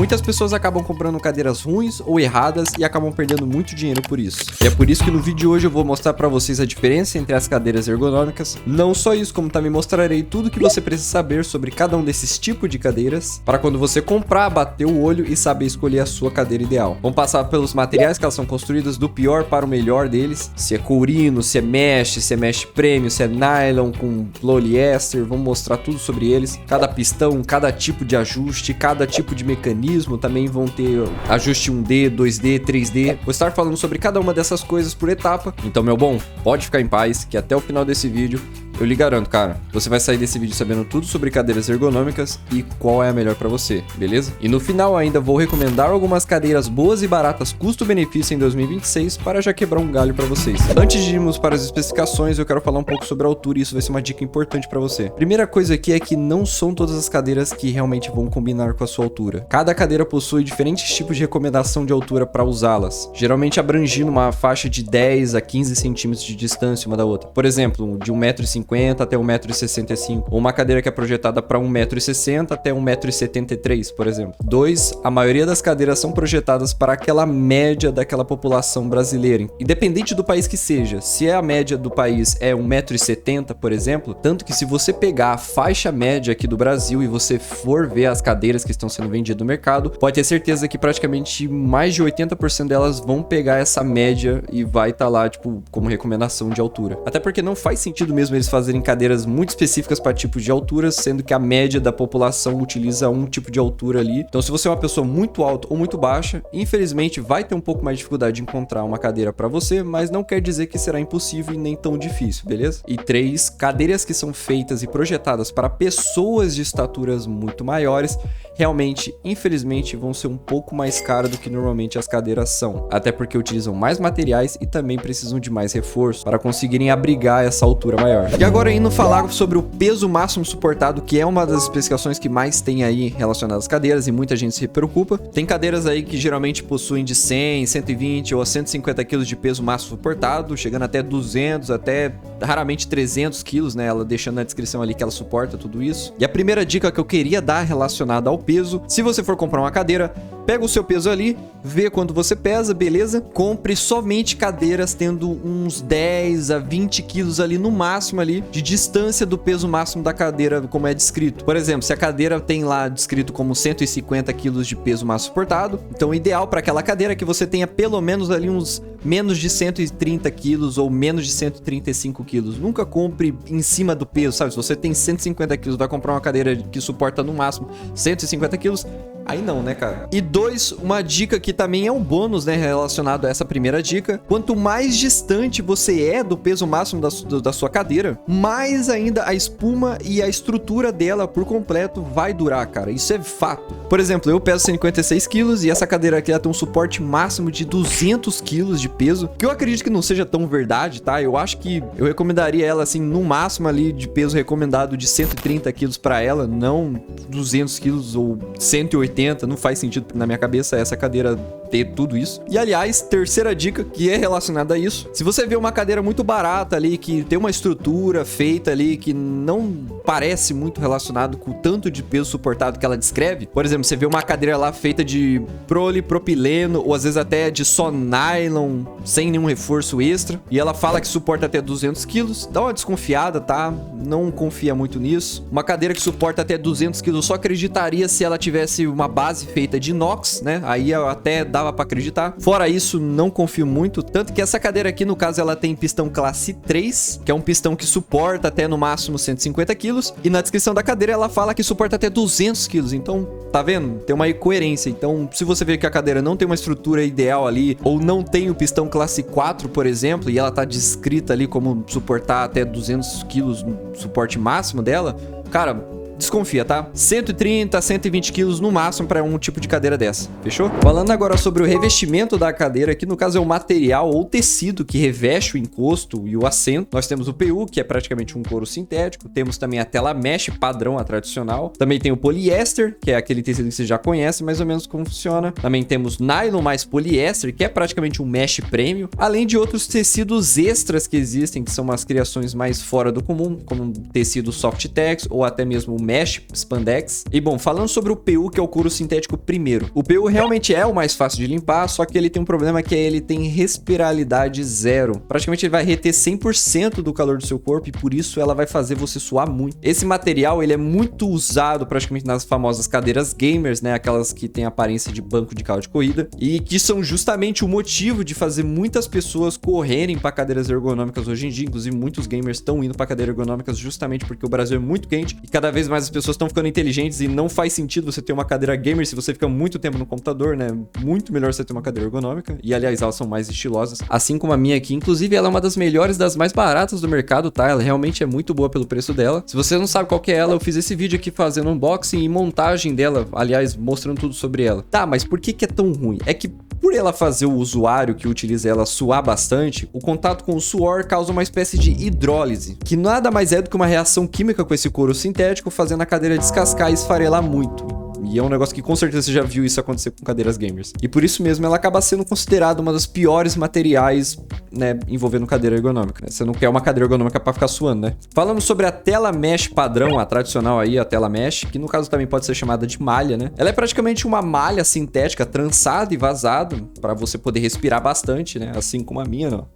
Muitas pessoas acabam comprando cadeiras ruins ou erradas e acabam perdendo muito dinheiro por isso. E é por isso que no vídeo de hoje eu vou mostrar pra vocês a diferença entre as cadeiras ergonômicas. Não só isso, como também mostrarei tudo que você precisa saber sobre cada um desses tipos de cadeiras, para quando você comprar, bater o olho e saber escolher a sua cadeira ideal. Vamos passar pelos materiais que elas são construídas, do pior para o melhor deles, se é courino, se é mesh premium, se é nylon com poliéster. Vamos mostrar tudo sobre eles, cada pistão, cada tipo de ajuste, cada tipo de mecanismo. Também vão ter ajuste 1D, 2D, 3D. Vou estar falando sobre cada uma dessas coisas por etapa. Então, meu bom, pode ficar em paz que até o final desse vídeo eu lhe garanto, cara, você vai sair desse vídeo sabendo tudo sobre cadeiras ergonômicas e qual é a melhor pra você, beleza? E no final ainda vou recomendar algumas cadeiras boas e baratas custo-benefício em 2026 para já quebrar um galho pra vocês. Antes de irmos para as especificações, eu quero falar um pouco sobre a altura e isso vai ser uma dica importante pra você. Primeira coisa aqui é que não são todas as cadeiras que realmente vão combinar com a sua altura. Cada cadeira possui diferentes tipos de recomendação de altura para usá-las, geralmente abrangindo uma faixa de 10 a 15 centímetros de distância uma da outra. Por exemplo, de 1,50 m até 1,65 m, ou uma cadeira que é projetada para 1,60 m até 1,73 m, por exemplo. 2. A maioria das cadeiras são projetadas para aquela média daquela população brasileira, independente do país que seja. Se a média do país é 1,70 m, por exemplo, tanto que se você pegar a faixa média aqui do Brasil e você for ver as cadeiras que estão sendo vendidas no mercado, pode ter certeza que praticamente mais de 80% delas vão pegar essa média e vai estar lá, tipo, como recomendação de altura. Até porque não faz sentido mesmo eles fazerem cadeiras muito específicas para tipos de altura, sendo que a média da população utiliza um tipo de altura ali. Então, se você é uma pessoa muito alta ou muito baixa, infelizmente vai ter um pouco mais de dificuldade de encontrar uma cadeira para você, mas não quer dizer que será impossível e nem tão difícil, beleza? E 3, cadeiras que são feitas e projetadas para pessoas de estaturas muito maiores, realmente, infelizmente, vão ser um pouco mais caras do que normalmente as cadeiras são, até porque utilizam mais materiais e também precisam de mais reforço para conseguirem abrigar essa altura maior. E agora indo falar sobre o peso máximo suportado, que é uma das especificações que mais tem aí relacionadas às cadeiras e muita gente se preocupa. Tem cadeiras aí que geralmente possuem de 100, 120 ou 150 kg de peso máximo suportado, chegando até 200, até raramente 300 kg, né? Ela deixando na descrição ali que ela suporta tudo isso. E a primeira dica que eu queria dar relacionada ao peso: se você for comprar uma cadeira, pega o seu peso ali, vê quanto você pesa, beleza? Compre somente cadeiras tendo uns 10 a 20 quilos ali no máximo ali de distância do peso máximo da cadeira, como é descrito. Por exemplo, se a cadeira tem lá descrito como 150 quilos de peso máximo suportado, então o ideal para aquela cadeira é que você tenha pelo menos ali uns menos de 130 quilos ou menos de 135 quilos. Nunca compre em cima do peso, sabe? Se você tem 150 quilos, vai comprar uma cadeira que suporta no máximo 150 quilos, aí não, né, cara? E 2, uma dica que também é um bônus, né, relacionado a essa primeira dica: quanto mais distante você é do peso máximo da sua cadeira, mais ainda a espuma e a estrutura dela por completo vai durar, cara. Isso é fato. Por exemplo, eu peso 56 quilos e essa cadeira aqui ela tem um suporte máximo de 200 quilos de peso, que eu acredito que não seja tão verdade, tá? Eu acho que eu recomendaria ela, assim, no máximo ali de peso recomendado de 130 quilos para ela, não 200 quilos ou 180, não faz sentido na minha cabeça essa cadeira ter tudo isso. E aliás, terceira dica que é relacionada a isso: se você vê uma cadeira muito barata ali, que tem uma estrutura feita ali que não parece muito relacionado com o tanto de peso suportado que ela descreve, por exemplo, você vê uma cadeira lá feita de polipropileno ou às vezes até de só nylon, sem nenhum reforço extra, e ela fala que suporta até 200 quilos, dá uma desconfiada, tá? Não confia muito nisso. Uma cadeira que suporta até 200 quilos, só acreditaria se ela tivesse uma base feita de inox, né? Aí eu até dava pra acreditar. Fora isso, não confio muito. Tanto que essa cadeira aqui, no caso, ela tem pistão classe 3, que é um pistão que suporta até no máximo 150 quilos. E na descrição da cadeira ela fala que suporta até 200 quilos. Então, tá vendo? Tem uma incoerência. Então, se você vê que a cadeira não tem uma estrutura ideal ali, ou não tem o pistão classe 4, por exemplo, e ela tá descrita ali como suportar até 200 quilos no suporte máximo dela, cara, desconfia, tá? 130 a 120 quilos no máximo para um tipo de cadeira dessa, fechou? Falando agora sobre o revestimento da cadeira, que no caso é o material ou tecido que reveste o encosto e o assento. Nós temos o PU, que é praticamente um couro sintético. Temos também a tela mesh padrão, a tradicional. Também tem o poliéster, que é aquele tecido que você já conhece mais ou menos como funciona. Também temos nylon mais poliéster, que é praticamente um mesh premium. Além de outros tecidos extras que existem, que são umas criações mais fora do comum, como tecido Softex ou até mesmo o Mesh Spandex. E bom, falando sobre o PU, que é o couro sintético primeiro. O PU realmente é o mais fácil de limpar, só que ele tem um problema que é ele tem respirabilidade zero. Praticamente ele vai reter 100% do calor do seu corpo e por isso ela vai fazer você suar muito. Esse material, ele é muito usado praticamente nas famosas cadeiras gamers, né? Aquelas que têm aparência de banco de carro de corrida e que são justamente o motivo de fazer muitas pessoas correrem para cadeiras ergonômicas hoje em dia. Inclusive, muitos gamers estão indo para cadeiras ergonômicas justamente porque o Brasil é muito quente e cada vez mais as pessoas estão ficando inteligentes e não faz sentido você ter uma cadeira gamer se você fica muito tempo no computador, né? Muito melhor você ter uma cadeira ergonômica. E aliás, elas são mais estilosas, assim como a minha aqui. Inclusive, ela é uma das melhores, das mais baratas do mercado, tá? Ela realmente é muito boa pelo preço dela. Se você não sabe qual que é ela, eu fiz esse vídeo aqui fazendo unboxing e montagem dela, aliás, mostrando tudo sobre ela. Tá, mas por que é tão ruim? É que por ela fazer o usuário que utiliza ela suar bastante, o contato com o suor causa uma espécie de hidrólise, que nada mais é do que uma reação química com esse couro sintético, fazendo a cadeira descascar e esfarelar muito. E é um negócio que com certeza você já viu isso acontecer com cadeiras gamers. E por isso mesmo ela acaba sendo considerada uma das piores materiais, né, envolvendo cadeira ergonômica, né? Você não quer uma cadeira ergonômica pra ficar suando, né? Falando sobre a tela mesh padrão, a tradicional aí, a tela mesh, que no caso também pode ser chamada de malha, né? Ela é praticamente uma malha sintética trançada e vazada pra você poder respirar bastante, né? Assim como a minha, não.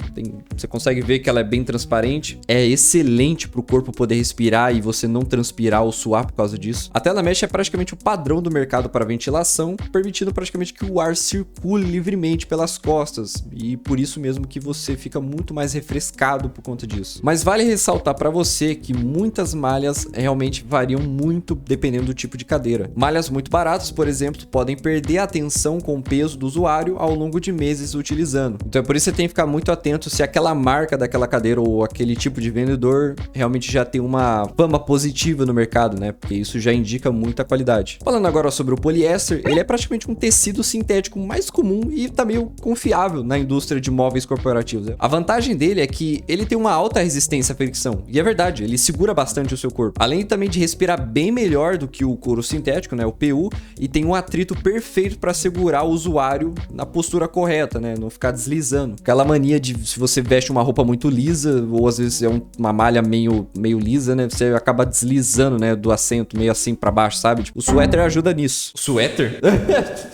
Você consegue ver que ela é bem transparente. É excelente pro corpo poder respirar e você não transpirar ou suar por causa disso. A tela mesh é praticamente o padrão do mercado para ventilação, permitindo praticamente que o ar circule livremente pelas costas e por isso mesmo que você fica muito mais refrescado por conta disso. Mas vale ressaltar para você que muitas malhas realmente variam muito dependendo do tipo de cadeira. Malhas muito baratas, por exemplo, podem perder a tensão com o peso do usuário ao longo de meses utilizando. Então é por isso que você tem que ficar muito atento se aquela marca daquela cadeira ou aquele tipo de vendedor realmente já tem uma fama positiva no mercado, né? Porque isso já indica muita qualidade. Falando agora sobre o poliéster, ele é praticamente um tecido sintético mais comum e tá meio confiável na indústria de móveis corporativos. A vantagem dele é que ele tem uma alta resistência à fricção, e é verdade, ele segura bastante o seu corpo, além também de respirar bem melhor do que o couro sintético, né, o PU, e tem um atrito perfeito para segurar o usuário na postura correta, né, não ficar deslizando. Aquela mania de se você veste uma roupa muito lisa, ou às vezes é uma malha meio lisa, né, você acaba deslizando, né, do assento meio assim para baixo, sabe? Tipo, o suéter ajuda nisso. Suéter?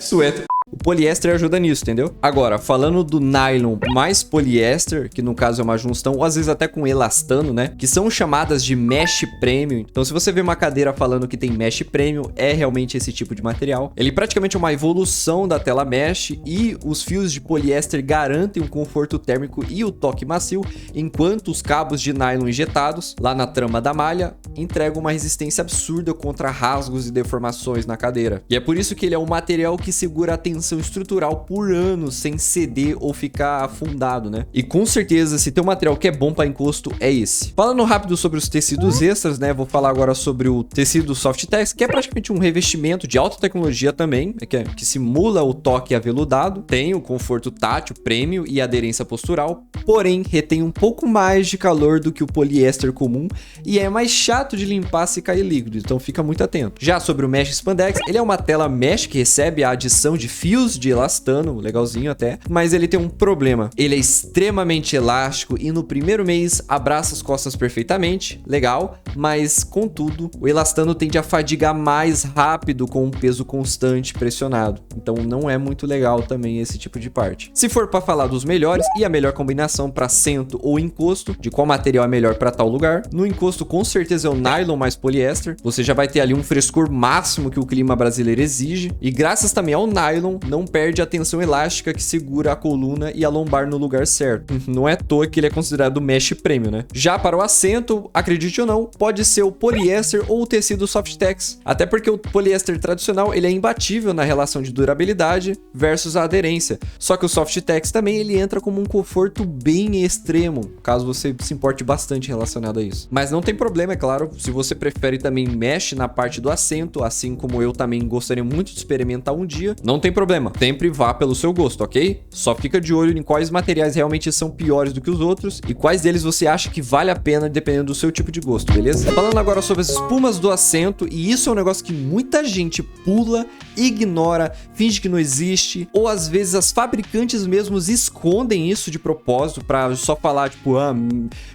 Suéter. O poliéster ajuda nisso, entendeu? Agora, falando do nylon mais poliéster, que no caso é uma junção, ou às vezes até com elastano, né? Que são chamadas de mesh premium. Então, se você vê uma cadeira falando que tem mesh premium, é realmente esse tipo de material. Ele praticamente é uma evolução da tela mesh e os fios de poliéster garantem um conforto térmico e o toque macio, enquanto os cabos de nylon injetados, lá na trama da malha, entregam uma resistência absurda contra rasgos e deformações na cadeira. E é por isso que ele é um material que segura a tensão estrutural por anos sem ceder ou ficar afundado, né? E com certeza, se tem um material que é bom para encosto, é esse. Falando rápido sobre os tecidos extras, né? Vou falar agora sobre o tecido Softex, que é praticamente um revestimento de alta tecnologia também, que simula o toque aveludado, tem o conforto tátil, prêmio e aderência postural, porém retém um pouco mais de calor do que o poliéster comum e é mais chato de limpar se cair líquido, então fica muito atento. Já sobre o Mesh Spandex, ele é uma tela mesh que recebe a adição de fios de elastano, legalzinho até, mas ele tem um problema. Ele é extremamente elástico e no primeiro mês abraça as costas perfeitamente, legal, mas contudo, o elastano tende a fadigar mais rápido com um peso constante pressionado. Então não é muito legal também esse tipo de parte. Se for para falar dos melhores e a melhor combinação para assento ou encosto, de qual material é melhor para tal lugar, no encosto com certeza é o nylon mais poliéster. Você já vai ter ali um frescor máximo que o clima brasileiro exige e graças também ao nylon não perde a tensão elástica que segura a coluna e a lombar no lugar certo. Não é à toa que ele é considerado mesh premium, né? Já para o assento, acredite ou não, pode ser o poliéster ou o tecido Softex. Até porque o poliéster tradicional ele é imbatível na relação de durabilidade versus a aderência. Só que o Softex também ele entra como um conforto bem extremo, caso você se importe bastante relacionado a isso. Mas não tem problema, é claro, se você prefere também mesh na parte do assento, assim como eu também gostaria muito de experimentar um dia, não tem problema problema, sempre vá pelo seu gosto, ok? Só fica de olho em quais materiais realmente são piores do que os outros e quais deles você acha que vale a pena dependendo do seu tipo de gosto, beleza? Falando agora sobre as espumas do assento, e isso é um negócio que muita gente pula, ignora, finge que não existe, ou às vezes as fabricantes mesmos escondem isso de propósito pra só falar, tipo,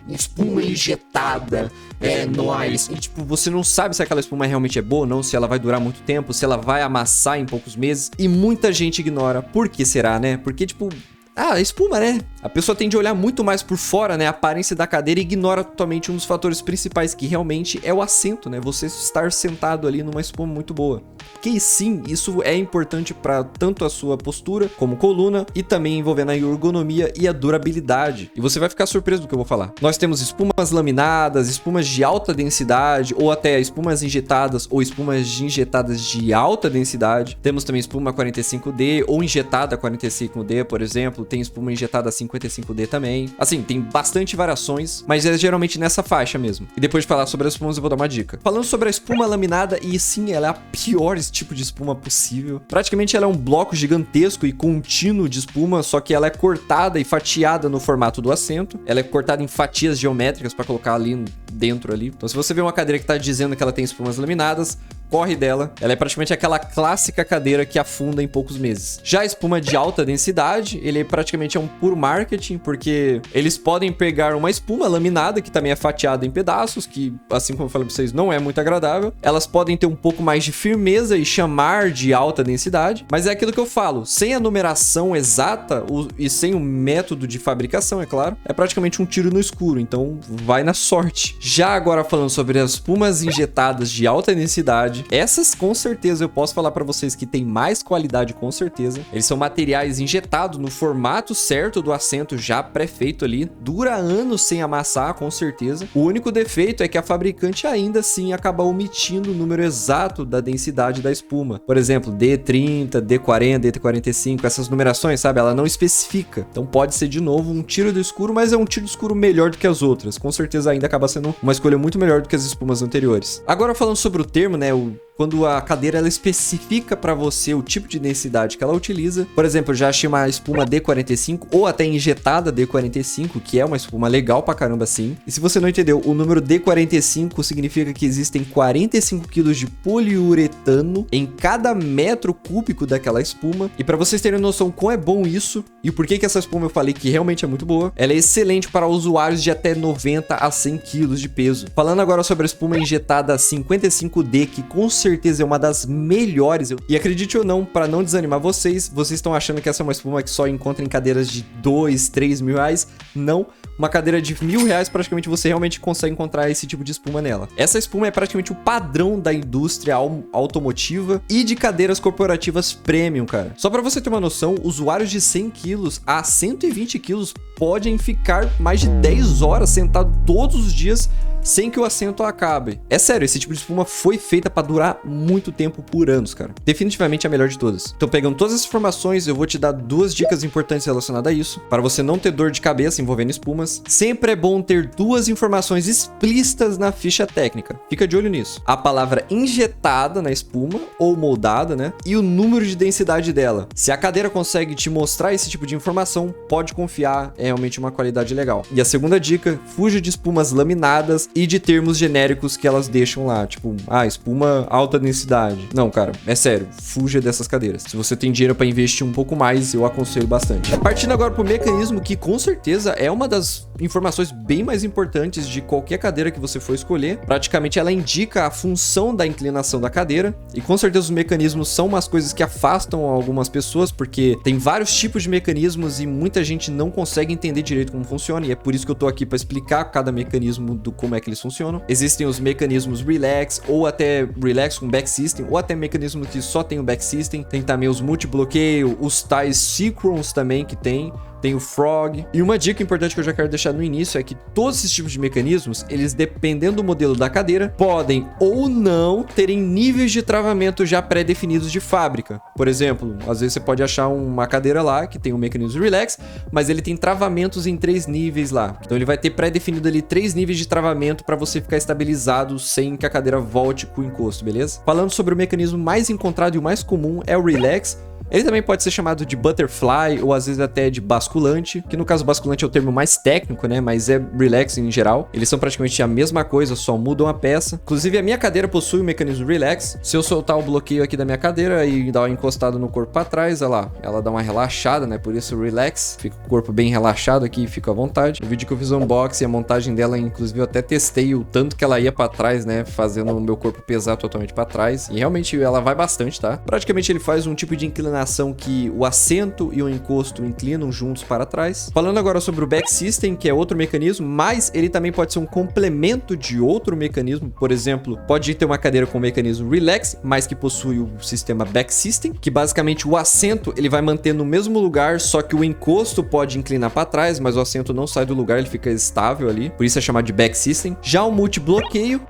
espuma injetada, é nóis. E tipo, você não sabe se aquela espuma realmente é boa ou não, se ela vai durar muito tempo, se ela vai amassar em poucos meses, e muita gente ignora. Por que será, né? Porque, tipo, espuma, né? A pessoa tende a olhar muito mais por fora, né? A aparência da cadeira e ignora totalmente um dos fatores principais, que realmente é o assento, né? Você estar sentado ali numa espuma muito boa. Que sim, isso é importante para tanto a sua postura como coluna e também envolvendo a ergonomia e a durabilidade. E você vai ficar surpreso do que eu vou falar. Nós temos espumas laminadas, espumas de alta densidade ou até espumas injetadas ou espumas injetadas de alta densidade. Temos também espuma 45D ou injetada 45D, por exemplo. Tem espuma injetada 55D também. Assim, tem bastante variações, mas é geralmente nessa faixa mesmo. E depois de falar sobre as espumas, eu vou dar uma dica. Falando sobre a espuma laminada, e sim, ela é a pior tipo de espuma possível. Praticamente ela é um bloco gigantesco e contínuo de espuma, só que ela é cortada e fatiada no formato do assento. Ela é cortada em fatias geométricas para colocar ali dentro ali. Então, se você vê uma cadeira que tá dizendo que ela tem espumas laminadas, corre dela. Ela é praticamente aquela clássica cadeira que afunda em poucos meses. Já a espuma de alta densidade, ele praticamente é um puro marketing, porque eles podem pegar uma espuma laminada, que também é fatiada em pedaços, que, assim como eu falei pra vocês, não é muito agradável. Elas podem ter um pouco mais de firmeza e chamar de alta densidade, mas é aquilo que eu falo, sem a numeração exata e sem o método de fabricação, é claro, é praticamente um tiro no escuro, então vai na sorte. Já agora falando sobre as espumas injetadas de alta densidade, essas com certeza eu posso falar pra vocês que tem mais qualidade, com certeza. Eles são materiais injetados no formato certo do assento já pré-feito ali. Dura anos sem amassar, com certeza. O único defeito é que a fabricante ainda assim acaba omitindo o número exato da densidade da espuma. Por exemplo, D30, D40, D45, essas numerações, sabe? Ela não especifica. Então pode ser de novo um tiro do escuro, mas é um tiro do escuro melhor do que as outras. Com certeza ainda acaba sendo uma escolha muito melhor do que as espumas anteriores. Agora falando sobre o termo, né? Quando a cadeira ela especifica para você o tipo de densidade que ela utiliza. Por exemplo, eu já achei uma espuma D45 ou até injetada D45, que é uma espuma legal pra caramba assim. E se você não entendeu, o número D45 significa que existem 45 kg de poliuretano em cada metro cúbico daquela espuma. E para vocês terem noção quão é bom isso e o porquê que essa espuma eu falei que realmente é muito boa, ela é excelente para usuários de até 90 a 100 kg de peso. Falando agora sobre a espuma injetada 55D, que com certeza é uma das melhores. E acredite ou não, para não desanimar vocês estão achando que essa é uma espuma que só encontra em cadeiras de 2, 3 mil reais? Não, uma cadeira de R$1.000 praticamente você realmente consegue encontrar esse tipo de espuma nela. Essa espuma é praticamente o padrão da indústria automotiva e de cadeiras corporativas premium, cara. Só para você ter uma noção, usuários de 100 quilos a 120 quilos podem ficar mais de 10 horas sentado todos os dias sem que o assento acabe. É sério, esse tipo de espuma foi feita para durar muito tempo, por anos, cara. Definitivamente a melhor de todas. Então, pegando todas essas informações, eu vou te dar duas dicas importantes relacionadas a isso, para você não ter dor de cabeça envolvendo espumas. Sempre é bom ter duas informações explícitas na ficha técnica. Fica de olho nisso. A palavra injetada na espuma, ou moldada, né? E o número de densidade dela. Se a cadeira consegue te mostrar esse tipo de informação, pode confiar, é realmente uma qualidade legal. E a segunda dica, fuja de espumas laminadas e de termos genéricos que elas deixam lá, tipo, espuma alta densidade. Não, cara, é sério, fuja dessas cadeiras. Se você tem dinheiro para investir um pouco mais, eu aconselho bastante. Partindo agora pro mecanismo, que com certeza é uma das informações bem mais importantes de qualquer cadeira que você for escolher. Praticamente ela indica a função da inclinação da cadeira, e com certeza os mecanismos são umas coisas que afastam algumas pessoas, porque tem vários tipos de mecanismos e muita gente não consegue entender direito como funciona, e é por isso que eu tô aqui para explicar cada mecanismo do como é que eles funcionam. Existem os mecanismos relax, ou até relax com back system, ou até mecanismos que só tem o back system. Tem também os multi-bloqueio, os tais synchrons também que tem o frog. E uma dica importante que eu já quero deixar no início é que todos esses tipos de mecanismos, eles, dependendo do modelo da cadeira, podem ou não terem níveis de travamento já pré-definidos de fábrica. Por exemplo, às vezes você pode achar uma cadeira lá que tem um mecanismo relax, mas ele tem travamentos em 3 níveis lá. Então ele vai ter pré-definido ali 3 níveis de travamento para você ficar estabilizado sem que a cadeira volte com o encosto, beleza? Falando sobre o mecanismo mais encontrado e o mais comum é o relax. Ele também pode ser chamado de butterfly ou às vezes até de basculante, que no caso basculante é o termo mais técnico, né? Mas é relax em geral. Eles são praticamente a mesma coisa, só mudam a peça. Inclusive a minha cadeira possui o mecanismo relax. Se eu soltar o bloqueio aqui da minha cadeira e dar uma encostada no corpo para trás, olha lá, ela dá uma relaxada, né? Por isso relax, fica o corpo bem relaxado aqui, fica à vontade. No vídeo que eu fiz o unboxing, a montagem dela, inclusive eu até testei o tanto que ela ia para trás, né? Fazendo o meu corpo pesar totalmente para trás. E realmente ela vai bastante, tá? Praticamente ele faz um tipo de inclinação que o assento e o encosto inclinam juntos para trás. Falando agora sobre o back system, que é outro mecanismo, mas ele também pode ser um complemento de outro mecanismo. Por exemplo, pode ter uma cadeira com o mecanismo relax, mas que possui o sistema back system, que basicamente o assento ele vai manter no mesmo lugar, só que o encosto pode inclinar para trás, mas o assento não sai do lugar, ele fica estável ali. Por isso é chamado de back system. Já o multibloqueio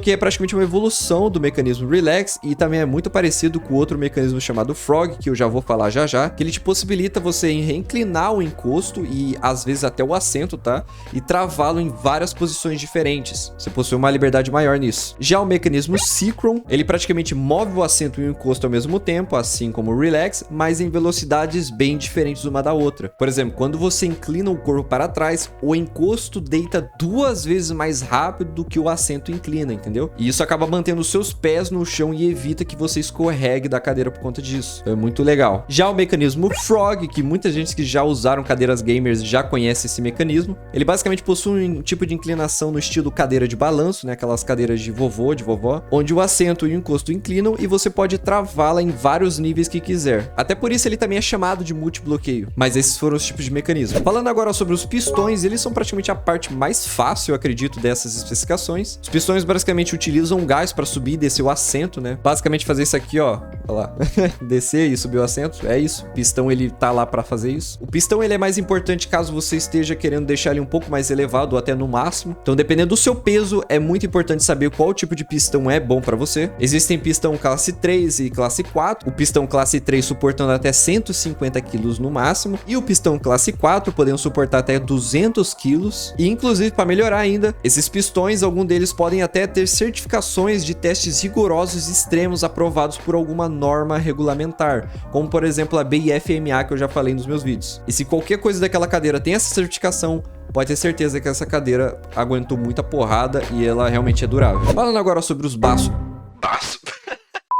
é praticamente uma evolução do mecanismo relax e também é muito parecido com outro mecanismo chamado frog, que eu já vou falar já já, que ele te possibilita você reinclinar o encosto e às vezes até o assento, tá? E travá-lo em várias posições diferentes. Você possui uma liberdade maior nisso. Já o mecanismo synchron, ele praticamente move o assento e o encosto ao mesmo tempo, assim como o relax, mas em velocidades bem diferentes uma da outra. Por exemplo, quando você inclina o corpo para trás, o encosto deita 2 vezes mais rápido do que o assento inclina, entendeu? E isso acaba mantendo os seus pés no chão e evita que você escorregue da cadeira por conta disso. É muito legal. Já o mecanismo frog, que muita gente que já usaram cadeiras gamers já conhece esse mecanismo, ele basicamente possui um tipo de inclinação no estilo cadeira de balanço, né? Aquelas cadeiras de vovô, de vovó, onde o assento e o encosto inclinam e você pode travá-la em vários níveis que quiser. Até por isso ele também é chamado de multibloqueio. Mas esses foram os tipos de mecanismo. Falando agora sobre os pistões, eles são praticamente a parte mais fácil, eu acredito, dessas especificações. Os pistões basicamente utilizam gás para subir e descer o assento, né? Basicamente fazer isso aqui, ó. Olha lá. Descer e subir o assento. É isso. O pistão, ele tá lá para fazer isso. O pistão, ele é mais importante caso você esteja querendo deixar ele um pouco mais elevado ou até no máximo. Então, dependendo do seu peso, é muito importante saber qual tipo de pistão é bom para você. Existem pistão classe 3 e classe 4. O pistão classe 3 suportando até 150 kg no máximo. E o pistão classe 4 podendo suportar até 200 kg. E, inclusive, para melhorar ainda, esses pistões, alguns deles podem até ter certificações de testes rigorosos e extremos aprovados por alguma norma regulamentar, como por exemplo a BIFMA que eu já falei nos meus vídeos. E se qualquer coisa daquela cadeira tem essa certificação, pode ter certeza que essa cadeira aguentou muita porrada e ela realmente é durável. Falando agora sobre os braços.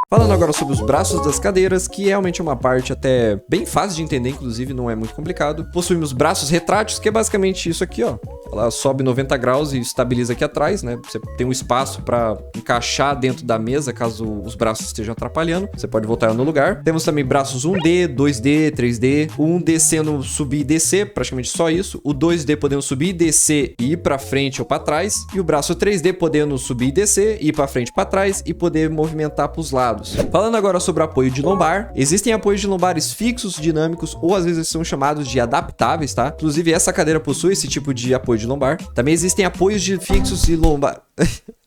Falando agora sobre os braços das cadeiras, que realmente é uma parte até bem fácil de entender, inclusive não é muito complicado. Possuímos braços retráteis, que é basicamente isso aqui, ó. Ela sobe 90 graus e estabiliza aqui atrás, né? Você tem um espaço para encaixar dentro da mesa, caso os braços estejam atrapalhando. Você pode voltar no lugar. Temos também braços 1D, 2D, 3D. O 1D sendo subir e descer, praticamente só isso. O 2D podendo subir e descer e ir para frente ou para trás. E o braço 3D podendo subir e descer, ir para frente e para trás e poder movimentar para os lados. Falando agora sobre apoio de lombar, existem apoios de lombares fixos, dinâmicos ou às vezes são chamados de adaptáveis, tá? Inclusive essa cadeira possui esse tipo de apoio de lombar. Também existem apoios de fixos e lombar...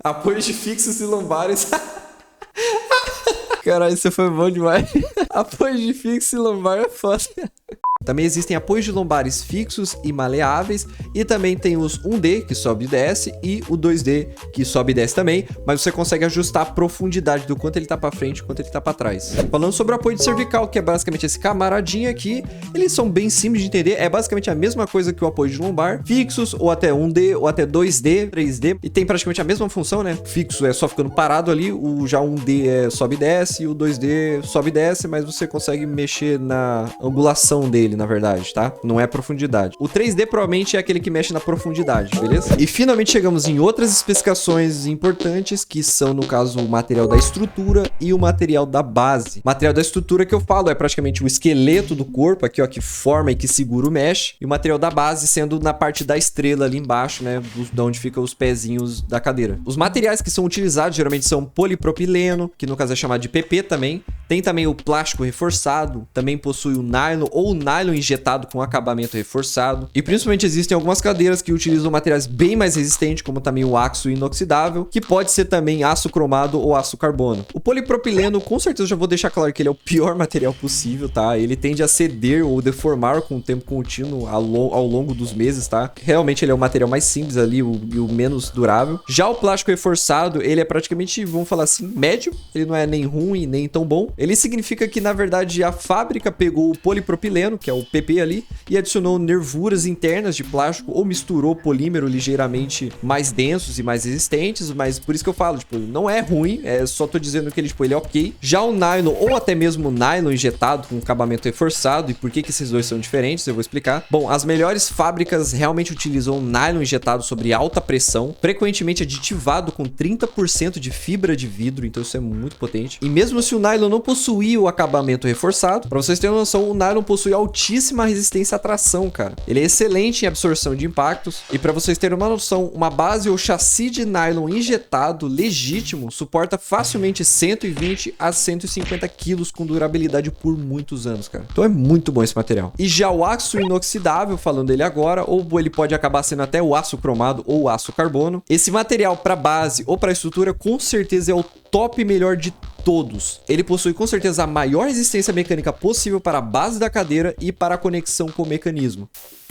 apoios de fixos e lombares... Caralho, isso foi bom demais. Apoios de fixo e lombar é foda. Também existem apoios de lombares fixos e maleáveis e também tem os 1D que sobe e desce e o 2D que sobe e desce também, mas você consegue ajustar a profundidade do quanto ele tá para frente e quanto ele tá para trás. Falando sobre o apoio de cervical, que é basicamente esse camaradinho aqui, eles são bem simples de entender, é basicamente a mesma coisa que o apoio de lombar, fixos ou até 1D ou até 2D, 3D, e tem praticamente a mesma função, né? Fixo é só ficando parado ali, o já 1D é sobe e desce e o 2D sobe e desce, mas você consegue mexer na angulação dele, na verdade, tá? Não é profundidade. O 3D provavelmente é aquele que mexe na profundidade, beleza? E finalmente chegamos em outras especificações importantes, que são, no caso, o material da estrutura e o material da base. O material da estrutura que eu falo é praticamente o esqueleto do corpo, aqui, ó, que forma e que segura o mesh. E o material da base sendo na parte da estrela ali embaixo, né? De onde ficam os pezinhos da cadeira. Os materiais que são utilizados geralmente são polipropileno, que no caso é chamado de PP também. Tem também o plástico reforçado, também possui o nylon ou nylon nylon injetado com acabamento reforçado. E principalmente existem algumas cadeiras que utilizam materiais bem mais resistentes, como também o aço inoxidável, que pode ser também aço cromado ou aço carbono. O polipropileno, com certeza já vou deixar claro que ele é o pior material possível, tá? Ele tende a ceder ou deformar com o tempo contínuo ao longo dos meses, tá? Realmente ele é o material mais simples ali e o menos durável. Já o plástico reforçado, ele é praticamente, vamos falar assim, médio. Ele não é nem ruim, nem tão bom. Ele significa que, na verdade, a fábrica pegou o polipropileno, que é o PP ali, e adicionou nervuras internas de plástico ou misturou polímero ligeiramente mais densos e mais resistentes, mas por isso que eu falo, tipo, não é ruim, só tô dizendo que ele, tipo, ele é ok. Já o nylon, ou até mesmo o nylon injetado com acabamento reforçado, e por que esses dois são diferentes, eu vou explicar. Bom, as melhores fábricas realmente utilizam o nylon injetado sobre alta pressão, frequentemente aditivado com 30% de fibra de vidro, então isso é muito potente. E mesmo se o nylon não possuía o acabamento reforçado, para vocês terem uma noção, o nylon possui altíssima resistência à tração, cara. Ele é excelente em absorção de impactos, e para vocês terem uma noção, uma base ou chassi de nylon injetado legítimo suporta facilmente 120 a 150 quilos com durabilidade por muitos anos, cara. Então é muito bom esse material. E já o aço inoxidável, falando dele agora, ou ele pode acabar sendo até o aço cromado ou o aço carbono. Esse material para base ou para estrutura com certeza é o top melhor de todos. Ele possui com certeza a maior resistência mecânica possível para a base da cadeira e para a conexão com o mecanismo.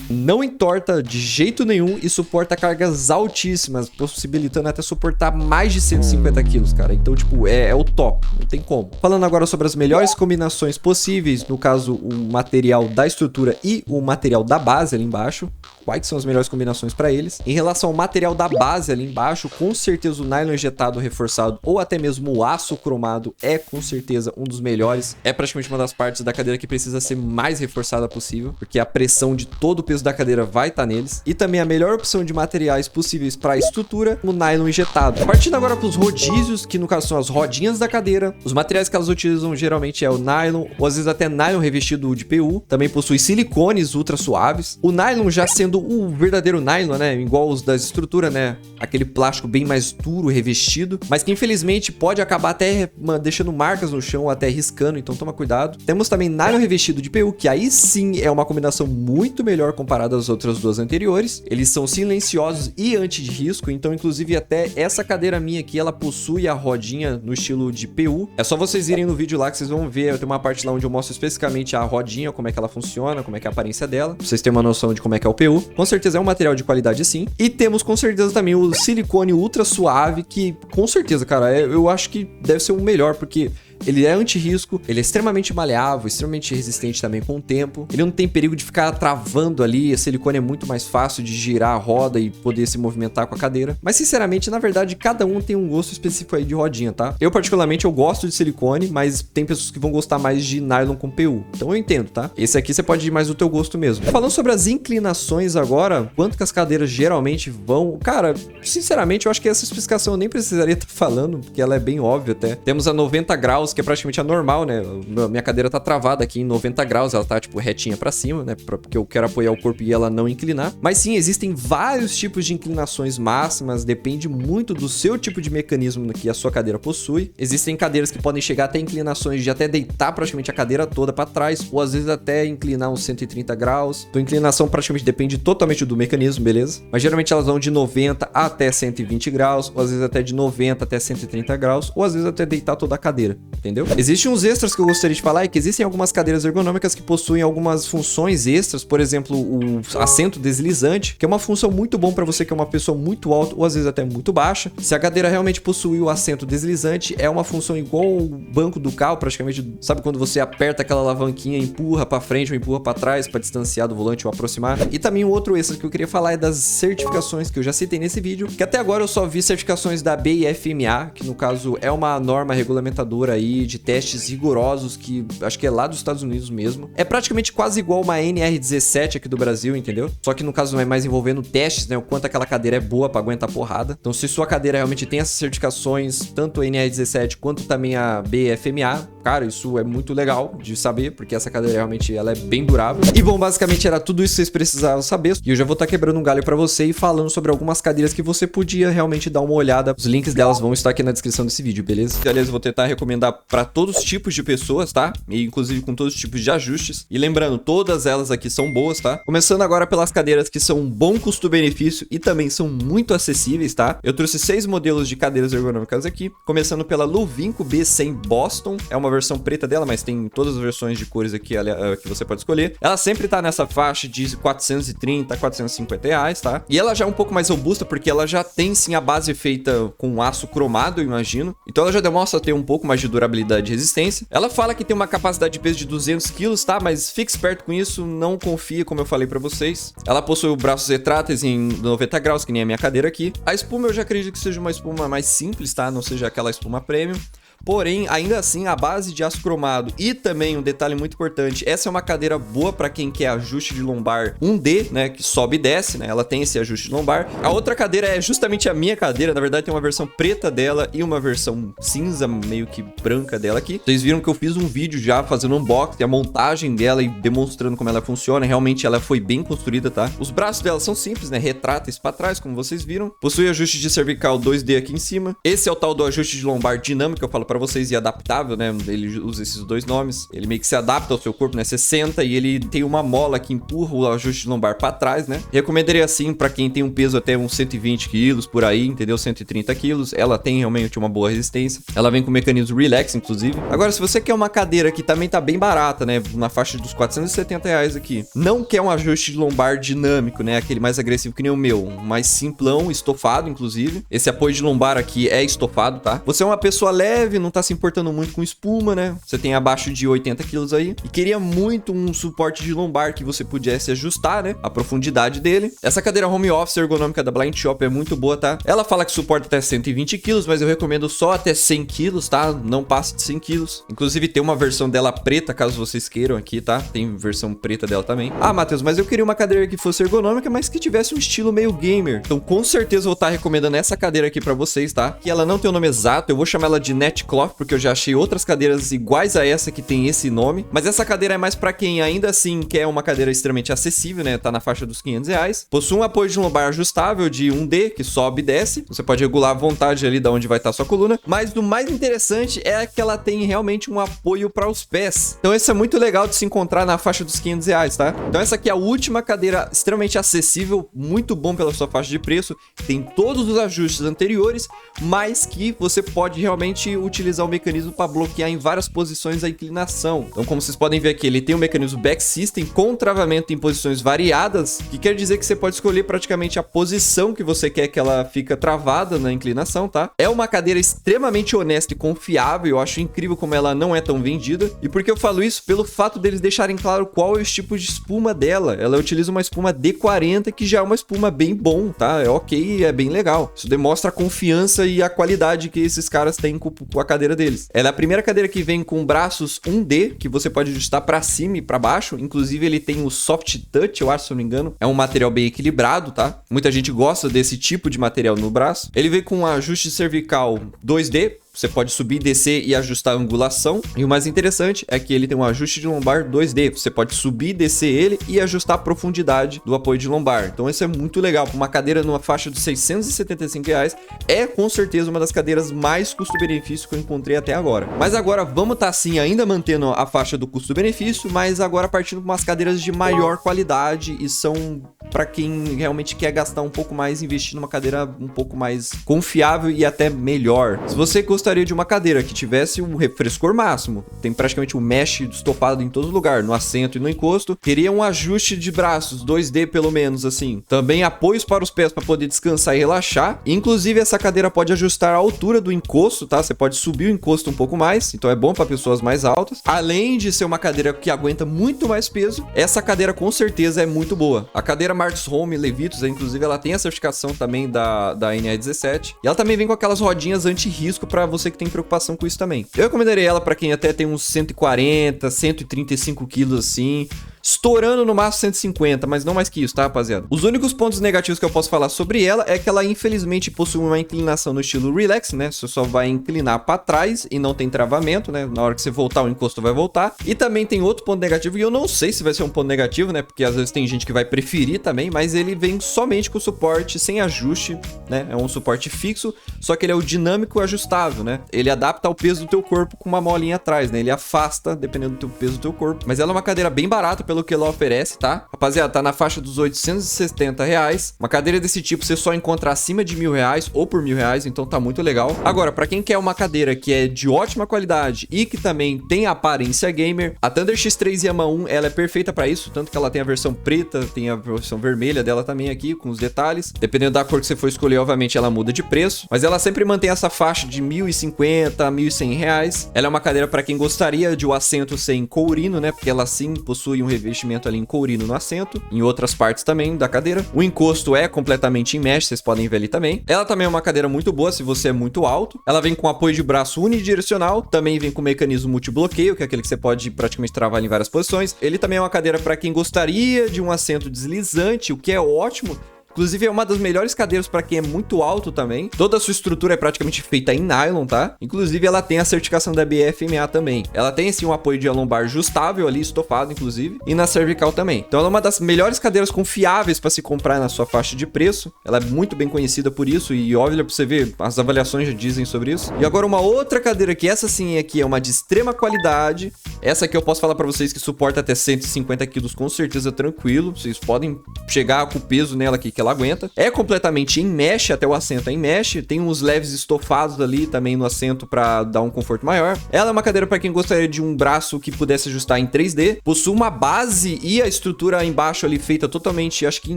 Não entorta de jeito nenhum e suporta cargas altíssimas, possibilitando até suportar mais de 150 quilos, cara. Então, tipo, é o top, não tem como. Falando agora sobre as melhores combinações possíveis, no caso, o material da estrutura e o material da base ali embaixo. Quais são as melhores combinações para eles? Em relação ao material da base ali embaixo, com certeza o nylon injetado reforçado ou até mesmo o aço cromado é com certeza um dos melhores. É praticamente uma das partes da cadeira que precisa ser mais reforçada possível, porque a pressão de todo o peso da cadeira vai estar neles. E também a melhor opção de materiais possíveis para a estrutura, o nylon injetado. Partindo agora para os rodízios, que no caso são as rodinhas da cadeira, os materiais que elas utilizam geralmente é o nylon, ou às vezes até nylon revestido de PU. Também possui silicones ultra suaves. O nylon já sendo o verdadeiro nylon, né? Igual os das estruturas, né? Aquele plástico bem mais duro, revestido, mas que infelizmente pode acabar até deixando marcas no chão ou até riscando, então toma cuidado. Temos também nylon revestido de PU, que aí sim é uma combinação muito melhor comparada às outras duas anteriores. Eles são silenciosos e anti-risco, então inclusive até essa cadeira minha aqui, ela possui a rodinha no estilo de PU. É só vocês irem no vídeo lá que vocês vão ver, tem uma parte lá onde eu mostro especificamente a rodinha, como é que ela funciona, como é que é a aparência dela, pra vocês terem uma noção de como é que é o PU. Com certeza é um material de qualidade sim. E temos com certeza também o silicone ultra suave, que com certeza, cara, eu acho que deve ser o melhor, porque ele é anti-risco, ele é extremamente maleável, extremamente resistente também com o tempo. Ele não tem perigo de ficar travando ali, o silicone é muito mais fácil de girar a roda e poder se movimentar com a cadeira. Mas sinceramente, na verdade, cada um tem um gosto específico aí de rodinha, tá? Eu particularmente, eu gosto de silicone, mas tem pessoas que vão gostar mais de nylon com PU. Então eu entendo, tá? Esse aqui você pode ir mais do teu gosto mesmo. Falando sobre as inclinações agora, quanto que as cadeiras geralmente vão... Cara, sinceramente, eu acho que essa especificação eu nem precisaria estar falando, porque ela é bem óbvia até. Temos a 90 graus, que é praticamente anormal, né? Minha cadeira tá travada aqui em 90 graus, ela tá, tipo, retinha pra cima, né? Porque eu quero apoiar o corpo e ela não inclinar. Mas sim, existem vários tipos de inclinações máximas, depende muito do seu tipo de mecanismo que a sua cadeira possui. Existem cadeiras que podem chegar até inclinações de até deitar praticamente a cadeira toda pra trás, ou às vezes até inclinar uns 130 graus. Então, inclinação praticamente depende totalmente do mecanismo, beleza? Mas geralmente elas vão de 90 até 120 graus, ou às vezes até de 90 até 130 graus, ou às vezes até deitar toda a cadeira. Entendeu? Existem uns extras que eu gostaria de falar, é que existem algumas cadeiras ergonômicas que possuem algumas funções extras, por exemplo, o assento deslizante, que é uma função muito bom para você que é uma pessoa muito alta ou às vezes até muito baixa. Se a cadeira realmente possui o assento deslizante, é uma função igual o banco do carro, praticamente, sabe quando você aperta aquela alavanquinha e empurra para frente ou empurra para trás para distanciar do volante ou aproximar. E também um outro extra que eu queria falar é das certificações que eu já citei nesse vídeo, que até agora eu só vi certificações da BIFMA, que no caso é uma norma regulamentadora aí de testes rigorosos que acho que é lá dos Estados Unidos mesmo. É praticamente quase igual uma NR17 aqui do Brasil, entendeu? Só que no caso não é mais envolvendo testes, né? O quanto aquela cadeira é boa pra aguentar porrada. Então se sua cadeira realmente tem essas certificações, tanto a NR17 quanto também a BFMA, cara, isso é muito legal de saber, porque essa cadeira realmente ela é bem durável. E bom, basicamente era tudo isso que vocês precisavam saber. E eu já vou estar quebrando um galho pra você e falando sobre algumas cadeiras que você podia realmente dar uma olhada. Os links delas vão estar aqui na descrição desse vídeo, beleza? E, aliás, eu vou tentar recomendar pra todos os tipos de pessoas, tá? E inclusive com todos os tipos de ajustes. E lembrando, todas elas aqui são boas, tá? Começando agora pelas cadeiras que são um bom custo-benefício e também são muito acessíveis, tá? Eu trouxe 6 modelos de cadeiras ergonômicas aqui, começando pela Luvinco B100 Boston. É uma versão preta dela, mas tem todas as versões de cores aqui que você pode escolher. Ela sempre tá nessa faixa de 430 a 450 reais, tá? E ela já é um pouco mais robusta, porque ela já tem sim a base feita com aço cromado, eu imagino. Então ela já demonstra ter um pouco mais de durabilidade e resistência. Ela fala que tem uma capacidade de peso de 200 kg, tá? Mas fique esperto com isso, não confia, como eu falei pra vocês. Ela possui braços retráteis em 90 graus, que nem a minha cadeira aqui. A espuma eu já acredito que seja uma espuma mais simples, tá? Não seja aquela espuma premium. Porém, ainda assim, a base de aço cromado e também um detalhe muito importante, essa é uma cadeira boa para quem quer ajuste de lombar 1D, né, que sobe e desce, né, ela tem esse ajuste de lombar. A outra cadeira é justamente a minha cadeira, na verdade tem uma versão preta dela e uma versão cinza, meio que branca dela aqui. Vocês viram que eu fiz um vídeo já fazendo um unboxing, a montagem dela e demonstrando como ela funciona, realmente ela foi bem construída, tá? Os braços dela são simples, né, retráteis para trás, como vocês viram. Possui ajuste de cervical 2D aqui em cima. Esse é o tal do ajuste de lombar dinâmico, eu falo para vocês, e adaptável, né? Ele usa esses dois nomes. Ele meio que se adapta ao seu corpo, né? Você senta e ele tem uma mola que empurra o ajuste de lombar para trás, né? Recomendaria assim para quem tem um peso até uns 120 quilos por aí, entendeu? 130 quilos. Ela tem realmente uma boa resistência. Ela vem com mecanismo relax, inclusive. Agora, se você quer uma cadeira que também tá bem barata, né? Na faixa dos 470 reais aqui. Não quer um ajuste de lombar dinâmico, né? Aquele mais agressivo que nem o meu. Mais simplão, estofado, inclusive. Esse apoio de lombar aqui é estofado, tá? Você é uma pessoa leve, não tá se importando muito com espuma, né? Você tem abaixo de 80 quilos aí. E queria muito um suporte de lombar que você pudesse ajustar, né? A profundidade dele. Essa cadeira home office ergonômica da Blind Shop é muito boa, tá? Ela fala que suporta até 120 quilos, mas eu recomendo só até 100 quilos, tá? Não passe de 100 quilos. Inclusive tem uma versão dela preta, caso vocês queiram aqui, tá? Tem versão preta dela também. Ah, Matheus, mas eu queria uma cadeira que fosse ergonômica, mas que tivesse um estilo meio gamer. Então com certeza eu vou estar recomendando essa cadeira aqui pra vocês, tá? Que ela não tem o nome exato, eu vou chamar ela de Netcloth, porque eu já achei outras cadeiras iguais a essa que tem esse nome, mas essa cadeira é mais pra quem ainda assim quer uma cadeira extremamente acessível, né? Tá na faixa dos 500 reais. Possui um apoio de lombar ajustável de 1D, que sobe e desce. Você pode regular à vontade ali da onde vai estar sua coluna, mas o mais interessante é que ela tem realmente um apoio para os pés. Então esse é muito legal de se encontrar na faixa dos 500 reais, tá? Então essa aqui é a última cadeira extremamente acessível, muito bom pela sua faixa de preço, tem todos os ajustes anteriores, mas que você pode realmente utilizar o mecanismo para bloquear em várias posições a inclinação. Então, como vocês podem ver aqui, ele tem um mecanismo back system com travamento em posições variadas, que quer dizer que você pode escolher praticamente a posição que você quer que ela fica travada na inclinação, tá? É uma cadeira extremamente honesta e confiável, eu acho incrível como ela não é tão vendida. E por que eu falo isso? Pelo fato deles deixarem claro qual é o tipo de espuma dela. Ela utiliza uma espuma D40, que já é uma espuma bem bom, tá? É ok, é bem legal. Isso demonstra a confiança e a qualidade que esses caras têm com a cadeira deles. Ela é a primeira cadeira que vem com braços 1D, que você pode ajustar para cima e para baixo. Inclusive ele tem o soft touch, eu acho, se eu não me engano. É um material bem equilibrado, tá? Muita gente gosta desse tipo de material no braço. Ele vem com um ajuste cervical 2D. Você pode subir, descer e ajustar a angulação. E o mais interessante é que ele tem um ajuste de lombar 2D. Você pode subir, descer ele e ajustar a profundidade do apoio de lombar. Então isso é muito legal. Uma cadeira numa faixa de 675 reais é com certeza uma das cadeiras mais custo-benefício que eu encontrei até agora. Mas agora vamos estar assim ainda mantendo a faixa do custo-benefício, mas agora partindo para umas cadeiras de maior qualidade e são para quem realmente quer gastar um pouco mais, investir numa cadeira um pouco mais confiável e até melhor. Se você gostaria de uma cadeira que tivesse um refrescor máximo, tem praticamente um mesh estofado em todo lugar, no assento e no encosto, teria um ajuste de braços 2D pelo menos assim, também apoios para os pés para poder descansar e relaxar. Inclusive essa cadeira pode ajustar a altura do encosto, tá? Você pode subir o encosto um pouco mais, então é bom para pessoas mais altas. Além de ser uma cadeira que aguenta muito mais peso, essa cadeira com certeza é muito boa. A cadeira Marks Home Levitos, inclusive ela tem a certificação também da NE17 e ela também vem com aquelas rodinhas anti-risco para você que tem preocupação com isso também. Eu recomendaria ela para quem até tem uns 140, 135 quilos assim. estourando no máximo 150, mas não mais que isso, tá, rapaziada? Os únicos pontos negativos que eu posso falar sobre ela é que ela, infelizmente, possui uma inclinação no estilo relax, né? Você só vai inclinar pra trás e não tem travamento, né? Na hora que você voltar, o encosto vai voltar. E também tem outro ponto negativo, e eu não sei se vai ser um ponto negativo, né? Porque às vezes tem gente que vai preferir também, mas ele vem somente com suporte sem ajuste, né? É um suporte fixo, só que ele é o dinâmico ajustável, né? Ele adapta ao peso do teu corpo com uma molinha atrás, né? Ele afasta dependendo do teu peso do teu corpo. Mas ela é uma cadeira bem barata pelo que ela oferece, tá? Rapaziada, tá na faixa dos R$870. Uma cadeira desse tipo você só encontra acima de R$1.000 ou por R$1.000, então tá muito legal. Agora, pra quem quer uma cadeira que é de ótima qualidade e que também tem aparência gamer, a Thunder X3 Yama 1, ela é perfeita pra isso, tanto que ela tem a versão preta, tem a versão vermelha dela também aqui, com os detalhes. Dependendo da cor que você for escolher, obviamente ela muda de preço, mas ela sempre mantém essa faixa de R$1.050 a R$1.100. Ela é uma cadeira pra quem gostaria de o assento ser em courino, né? Porque ela sim possui um revestimento ali em courino no assento, em outras partes também da cadeira. O encosto é completamente em mesh, vocês podem ver ali também. Ela também é uma cadeira muito boa se você é muito alto. Ela vem com apoio de braço unidirecional, também vem com mecanismo multibloqueio, que é aquele que você pode praticamente travar em várias posições. Ele também é uma cadeira para quem gostaria de um assento deslizante, o que é ótimo. Inclusive, é uma das melhores cadeiras para quem é muito alto também. Toda a sua estrutura é praticamente feita em nylon, tá? Inclusive, ela tem a certificação da BFMA também. Ela tem, sim, um apoio de lombar ajustável ali, estofado, inclusive. E na cervical também. Então, ela é uma das melhores cadeiras confiáveis para se comprar na sua faixa de preço. Ela é muito bem conhecida por isso. E olha pra você ver, as avaliações já dizem sobre isso. E agora, uma outra cadeira que essa sim aqui é uma de extrema qualidade. Essa aqui eu posso falar para vocês que suporta até 150 quilos com certeza tranquilo. Vocês podem chegar com o peso nela aqui que ela aguenta. É completamente em mesh, até o assento é em mesh. Tem uns leves estofados ali também no assento para dar um conforto maior. Ela é uma cadeira para quem gostaria de um braço que pudesse ajustar em 3D. Possui uma base e a estrutura embaixo ali feita totalmente, acho que em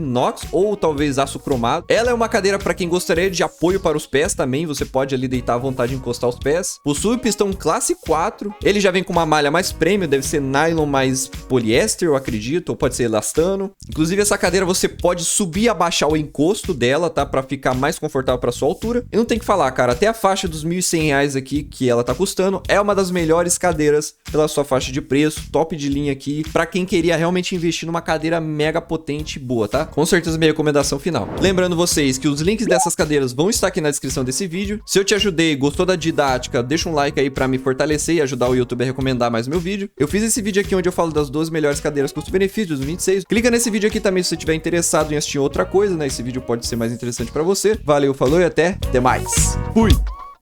inox ou talvez aço cromado. Ela é uma cadeira para quem gostaria de apoio para os pés também. Você pode ali deitar à vontade e encostar os pés. Possui pistão classe 4. Ele já vem com uma malha mais premium, deve ser nylon mais poliéster, eu acredito, ou pode ser elastano. Inclusive, essa cadeira você pode subir e abaixar o encosto dela, tá? Pra ficar mais confortável pra sua altura. E não tem que falar, cara, até a faixa dos R$1.100 aqui que ela tá custando é uma das melhores cadeiras pela sua faixa de preço, top de linha aqui, pra quem queria realmente investir numa cadeira mega potente e boa, tá? Com certeza minha recomendação final. Lembrando vocês que os links dessas cadeiras vão estar aqui na descrição desse vídeo. Se eu te ajudei, gostou da didática, deixa um like aí pra me fortalecer e ajudar o YouTube a recomendar mais o meu vídeo. Eu fiz esse vídeo aqui onde eu falo das 12 melhores cadeiras custo-benefício de 2026. Clica nesse vídeo aqui também se você estiver interessado em assistir outra coisa, né? Esse vídeo pode ser mais interessante pra você. Valeu, falou e até mais. Fui!